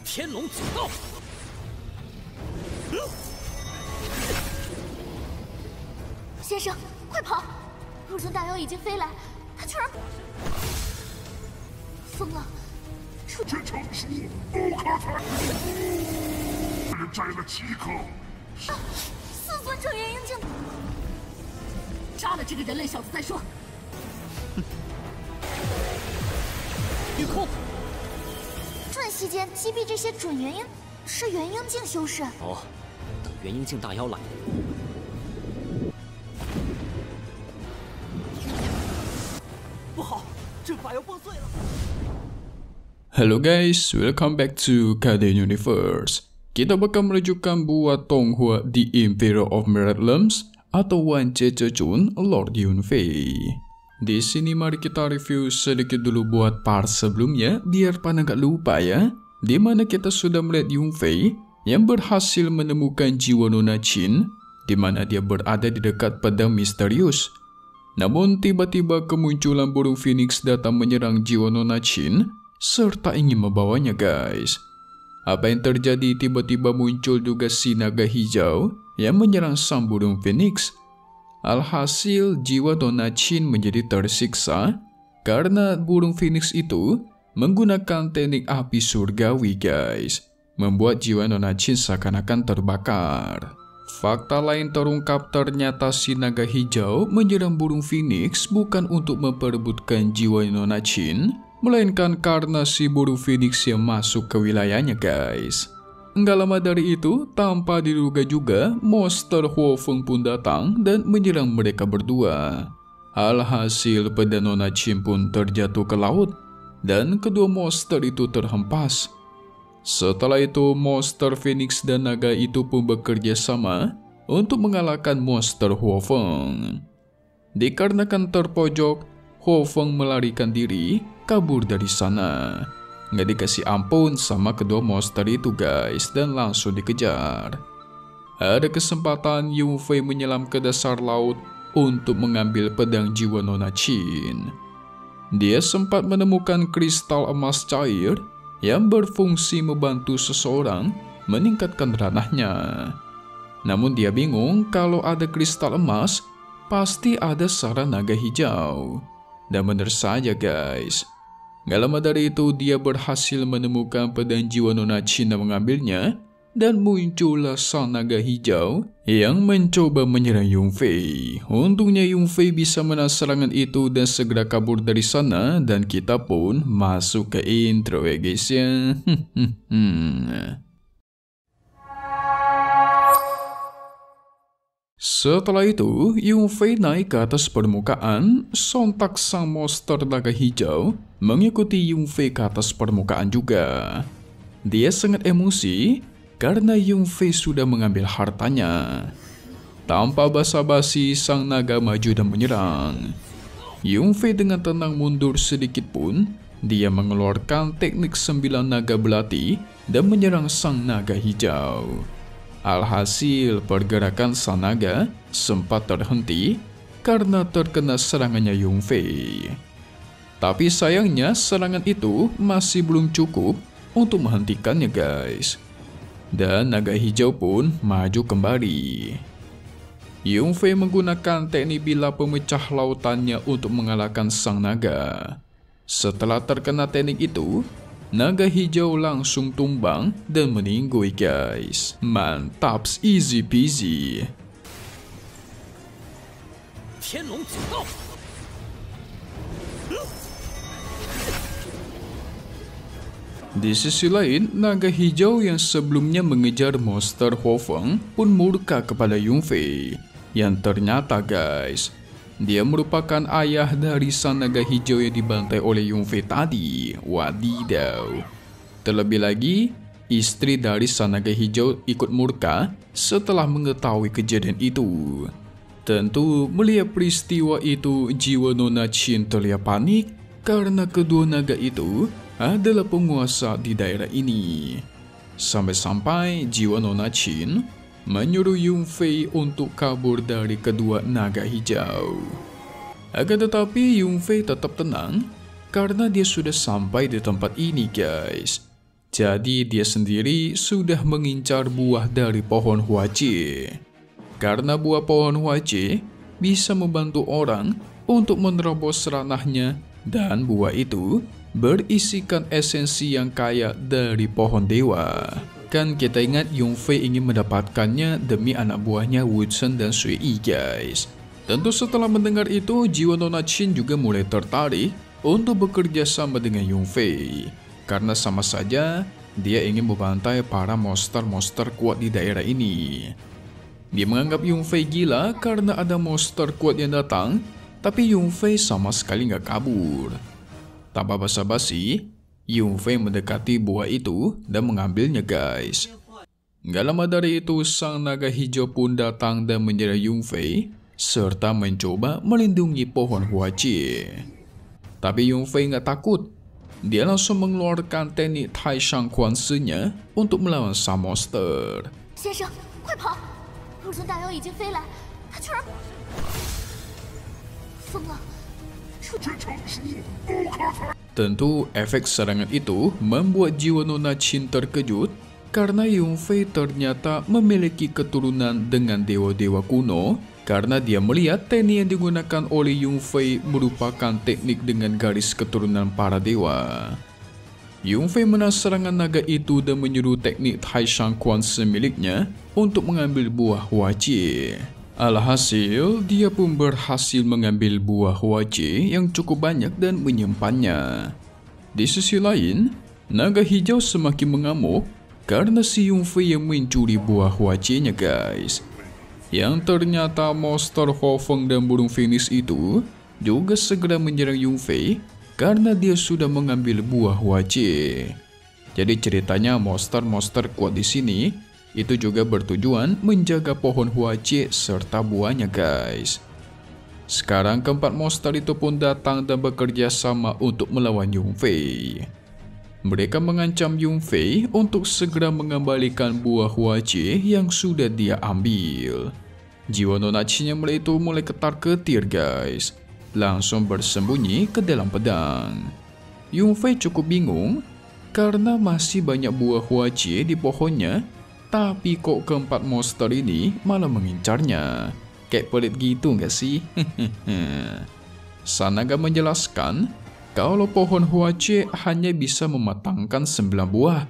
天龙九道。先生，快跑！若尊大妖已经飞来，他居然疯了！这成书不可采，人摘了7颗。4尊正元婴境，杀了这个人类小子再说。御空，瞬息间击毙这些准元婴，是元婴境修士。哦，等元婴境大妖来。 不好，阵法要崩碎了。 Hello guys, welcome back to Kaden Universe. Kita bakal merujukan buat Tonghua The Emperor of Meritlands atau Wan Zhezhejun Lord Yunfei. Di sini mari kita review sedikit dulu buat part sebelumnya biar pada nggak lupa ya. Dimana kita sudah melihat Yunfei yang berhasil menemukan jiwa Nona Qin, dimana dia berada di dekat pedang misterius. Namun tiba-tiba kemunculan burung phoenix datang menyerang jiwa Nona Qin serta ingin membawanya guys. Apa yang terjadi? Tiba-tiba muncul juga si naga hijau yang menyerang sang burung phoenix. Alhasil jiwa Nona Qin menjadi tersiksa karena burung phoenix itu menggunakan teknik api surgawi guys, membuat jiwa Nona Qin seakan-akan terbakar. Fakta lain terungkap, ternyata si naga hijau menyerang burung phoenix bukan untuk memperebutkan jiwa Nona Qin, melainkan karena si burung phoenix yang masuk ke wilayahnya guys. Enggak lama dari itu, tanpa diduga juga, monster Huo Feng pun datang dan menyerang mereka berdua. Alhasil pedang Nona Qin pun terjatuh ke laut, dan kedua monster itu terhempas. Setelah itu, monster Phoenix dan naga itu pun bekerja sama untuk mengalahkan monster Huo Feng. Dikarenakan terpojok, Huo Feng melarikan diri, kabur dari sana. Nggak dikasih ampun sama kedua monster itu guys, dan langsung dikejar. Ada kesempatan Yunfei menyelam ke dasar laut untuk mengambil pedang jiwa Nona Qin. Dia sempat menemukan kristal emas cair yang berfungsi membantu seseorang meningkatkan ranahnya. Namun dia bingung, kalau ada kristal emas, pasti ada sarang naga hijau. Dan benar saja guys. Gak lama dari itu dia berhasil menemukan pedang jiwa Nona Qin dan mengambilnya, dan muncullah sang naga hijau yang mencoba menyerang Yunfei. Untungnya Yunfei bisa menahan serangan itu dan segera kabur dari sana, dan kita pun masuk ke intro ya guys ya. Setelah itu, Yunfei naik ke atas permukaan, sontak sang monster naga hijau mengikuti Yunfei ke atas permukaan juga. Dia sangat emosi karena Yunfei sudah mengambil hartanya. Tanpa basa-basi, sang naga maju dan menyerang. Yunfei dengan tenang mundur sedikit pun, dia mengeluarkan teknik 9 naga belati dan menyerang sang naga hijau. Alhasil, pergerakan sang naga sempat terhenti karena terkena serangannya Yunfei. Tapi sayangnya serangan itu masih belum cukup untuk menghentikannya guys. Dan naga hijau pun maju kembali. Yunfei menggunakan teknik bila pemecah lautannya untuk mengalahkan sang naga. Setelah terkena teknik itu, naga hijau langsung tumbang dan meninggoy guys. Mantap, easy peasy. 天龙九道。 Di sisi lain, naga hijau yang sebelumnya mengejar monster Huo Feng pun murka kepada Yunfei. Yang ternyata guys, dia merupakan ayah dari sang naga hijau yang dibantai oleh Yunfei tadi. Wadidaw. Terlebih lagi, istri dari sang naga hijau ikut murka setelah mengetahui kejadian itu. Tentu melihat peristiwa itu, jiwa Nona Qin terlihat panik karena kedua naga itu adalah penguasa di daerah ini. Sampai-sampai jiwa Nona Qin menyuruh Yunfei untuk kabur dari kedua naga hijau. Akan tetapi Yunfei tetap tenang karena dia sudah sampai di tempat ini guys. Jadi dia sendiri sudah mengincar buah dari pohon Huaci. Karena buah pohon Huaci bisa membantu orang untuk menerobos ranahnya, dan buah itu berisikan esensi yang kaya dari pohon dewa. Kan kita ingat Yunfei ingin mendapatkannya demi anak buahnya Wuchen dan Sui Yi, guys. Tentu setelah mendengar itu, jiwa Nona Qin juga mulai tertarik untuk bekerja sama dengan Yunfei. Karena sama saja dia ingin membantai para monster-monster kuat di daerah ini. Dia menganggap Yunfei gila karena ada monster kuat yang datang, tapi Yunfei sama sekali nggak kabur. Tanpa basa-basi, Yunfei mendekati buah itu dan mengambilnya, guys. Nggak lama dari itu, sang naga hijau pun datang dan menyerang Yunfei, serta mencoba melindungi pohon Huaci. Tapi Yunfei nggak takut. Dia langsung mengeluarkan teknik Taishang Kuansi-nya untuk melawan sang monster. 先生，快跑！陆尊大妖已经飞来，他居然疯了！ Tentu efek serangan itu membuat jiwa Nona Qin terkejut karena Yunfei ternyata memiliki keturunan dengan dewa-dewa kuno. Karena dia melihat teknik yang digunakan oleh Yunfei merupakan teknik dengan garis keturunan para dewa. Yunfei menang serangan naga itu dan menyuruh teknik Taishang Kuansi miliknya untuk mengambil buah Huaci. Alhasil, dia pun berhasil mengambil buah Huaci yang cukup banyak dan menyimpannya. Di sisi lain, naga hijau semakin mengamuk karena si Yunfei yang mencuri buah Huaci-nya, guys. Yang ternyata monster Hofeng dan burung Phoenix itu juga segera menyerang Yunfei karena dia sudah mengambil buah Huaci. Jadi ceritanya monster-monster kuat di sini itu juga bertujuan menjaga pohon Huaci serta buahnya, guys. Sekarang keempat monster itu pun datang dan bekerja sama untuk melawan Yunfei. Mereka mengancam Yunfei untuk segera mengembalikan buah Huaci yang sudah dia ambil. Jiwa Nona Qin yang mulai ketar-ketir, guys. Langsung bersembunyi ke dalam pedang. Yunfei cukup bingung karena masih banyak buah Huaci di pohonnya, tapi kok keempat monster ini malah mengincarnya. Kayak pelit gitu nggak sih? Sang naga menjelaskan kalau pohon Huaci hanya bisa mematangkan 9 buah,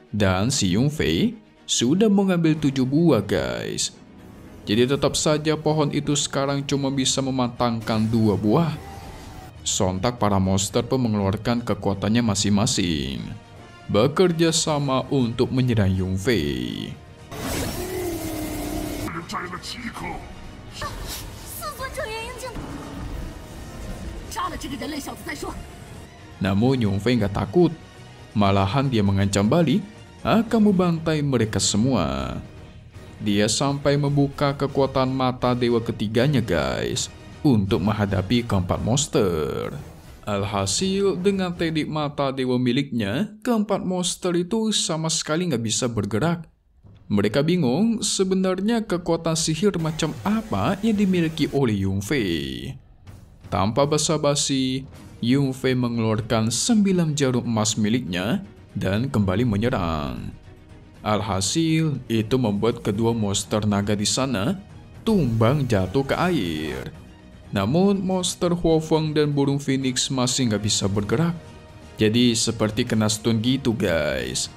dan si Yunfei sudah mengambil 7 buah, guys. Jadi tetap saja pohon itu sekarang cuma bisa mematangkan 2 buah. Sontak para monster pun mengeluarkan kekuatannya masing-masing, bekerja sama untuk menyerang Yunfei. 摘了7颗。四尊者元婴镜，杀了这个人类小子再说。 Namun Yunfei nggak takut, malahan dia mengancam balik akan membantai mereka semua. Dia sampai membuka kekuatan mata dewa ketiganya, guys, untuk menghadapi keempat monster. Alhasil dengan teknik mata dewa miliknya, keempat monster itu sama sekali nggak bisa bergerak. Mereka bingung sebenarnya kekuatan sihir macam apa yang dimiliki oleh Yunfei. Tanpa basa-basi, Yunfei mengeluarkan 9 jarum emas miliknya dan kembali menyerang. Alhasil, itu membuat kedua monster naga di sana tumbang jatuh ke air. Namun, monster Hofeng dan burung Phoenix masih nggak bisa bergerak. Jadi seperti kena stun gitu, guys.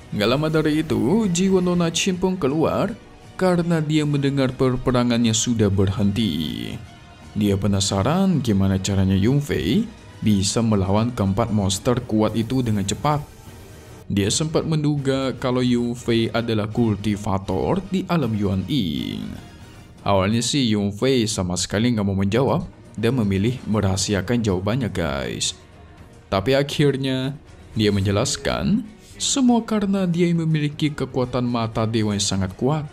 Nggak lama dari itu, jiwa Nona Qin pun keluar karena dia mendengar perperangannya sudah berhenti. Dia penasaran gimana caranya Yunfei bisa melawan keempat monster kuat itu dengan cepat. Dia sempat menduga kalau Yunfei adalah kultivator di alam Yuan Ying. Awalnya sih Yunfei sama sekali nggak mau menjawab dan memilih merahasiakan jawabannya, guys. Tapi akhirnya dia menjelaskan semua karena dia memiliki kekuatan mata dewa yang sangat kuat,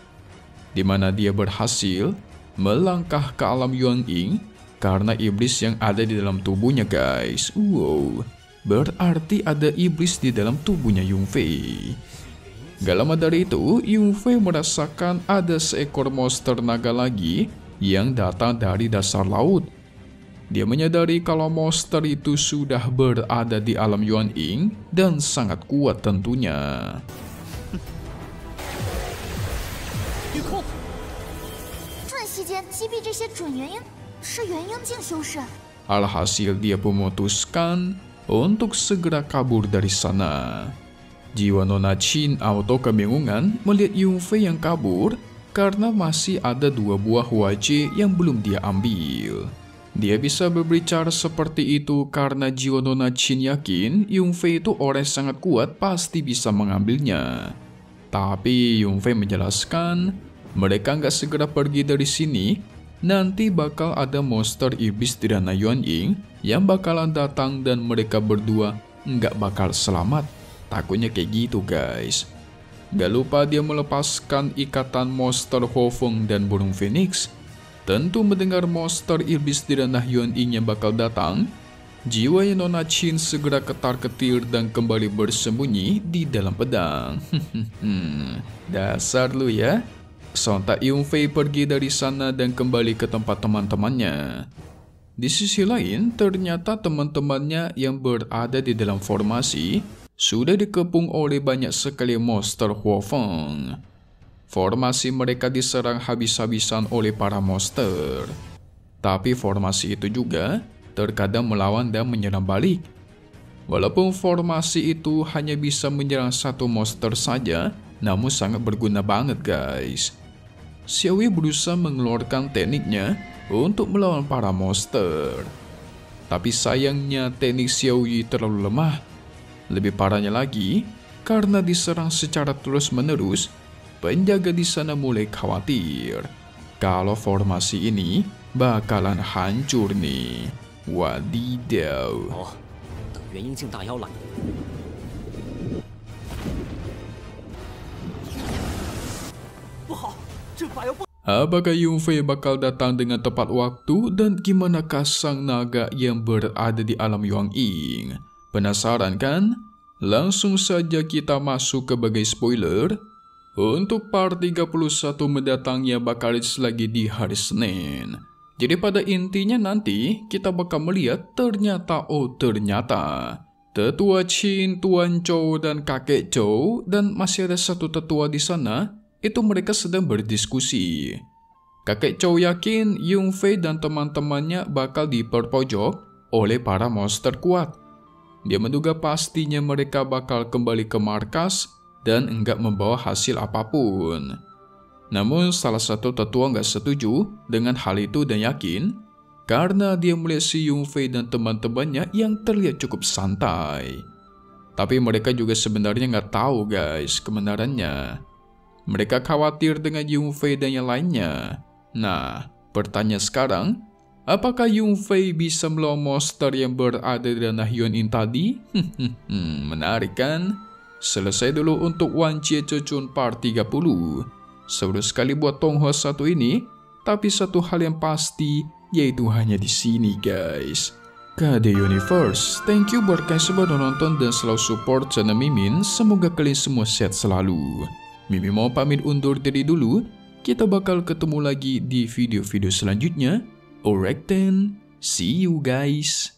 di mana dia berhasil melangkah ke alam Yuan Ying karena iblis yang ada di dalam tubuhnya, guys. Wow, berarti ada iblis di dalam tubuhnya Yunfei. Gak lama dari itu, Yunfei merasakan ada seekor monster naga lagi yang datang dari dasar laut. Dia menyadari kalau monster itu sudah berada di alam Yuan Ying dan sangat kuat tentunya. 御空，瞬息间击毙这些准元婴，是元婴境修士。 Alhasil dia memutuskan untuk segera kabur dari sana. Jiwa Nona Qin auto kebingungan melihat Yunfei yang kabur karena masih ada 2 buah Huaji yang belum dia ambil. Dia bisa berbicara seperti itu karena jiwa Nona Qin yakin Yunfei itu orang yang sangat kuat pasti bisa mengambilnya. Tapi Yunfei menjelaskan mereka nggak segera pergi dari sini, nanti bakal ada monster iblis di ranah Yuan Ying yang bakalan datang dan mereka berdua nggak bakal selamat. Takutnya kayak gitu guys. Gak lupa dia melepaskan ikatan monster Hofeng dan burung Phoenix. Tentu mendengar monster iblis di ranah Yuan Ying yang bakal datang, jiwa Nona Qin segera ketar-ketir dan kembali bersembunyi di dalam pedang. Dasar lu ya. Sontak Yunfei pergi dari sana dan kembali ke tempat teman-temannya. Di sisi lain, ternyata teman-temannya yang berada di dalam formasi sudah dikepung oleh banyak sekali monster Huofeng. Formasi mereka diserang habis-habisan oleh para monster. Tapi formasi itu juga terkadang melawan dan menyerang balik. Walaupun formasi itu hanya bisa menyerang 1 monster saja, namun sangat berguna banget guys. Xiaoyi berusaha mengeluarkan tekniknya untuk melawan para monster. Tapi sayangnya teknik Xiaoyi terlalu lemah. Lebih parahnya lagi, karena diserang secara terus-menerus, penjaga di sana mulai khawatir kalau formasi ini bakalan hancur nih. Wadidaw. 哦，等元婴境大妖来。不好，这把要崩。 Apakah Yunfei bakal datang dengan tepat waktu dan gimanakah sang naga yang berada di alam Yuan Ying? Penasaran kan? Langsung saja kita masuk ke bagai spoiler. Untuk part 31 mendatangnya bakal lagi di hari Senin. Jadi pada intinya nanti kita bakal melihat ternyata Tetua Qin, Tuan Zhou dan kakek Zhou dan masih ada 1 tetua di sana. Itu mereka sedang berdiskusi. Kakek Zhou yakin Yunfei dan teman-temannya bakal diperpojok oleh para monster kuat. Dia menduga pastinya mereka bakal kembali ke markas dan enggak membawa hasil apapun. Namun salah satu tetua enggak setuju dengan hal itu dan yakin karena dia melihat si Yunfei dan teman-temannya yang terlihat cukup santai. Tapi mereka juga sebenarnya enggak tahu guys kebenarannya. Mereka khawatir dengan Yunfei dan yang lainnya. Nah, pertanyaan sekarang, apakah Yunfei bisa melawan monster yang berada di ranah Yuan Ying tadi? Menarik kan? Selesai dulu untuk Wan Jie Zhe part 30. Seru sekali buat Tonghua 1 ini, tapi satu hal yang pasti, yaitu hanya di sini guys. KD Universe, thank you buat kalian semua udah nonton dan selalu support channel Mimin. Semoga kalian semua sehat selalu. Mimin mau pamit undur diri dulu. Kita bakal ketemu lagi di video-video selanjutnya. Alright then, see you guys.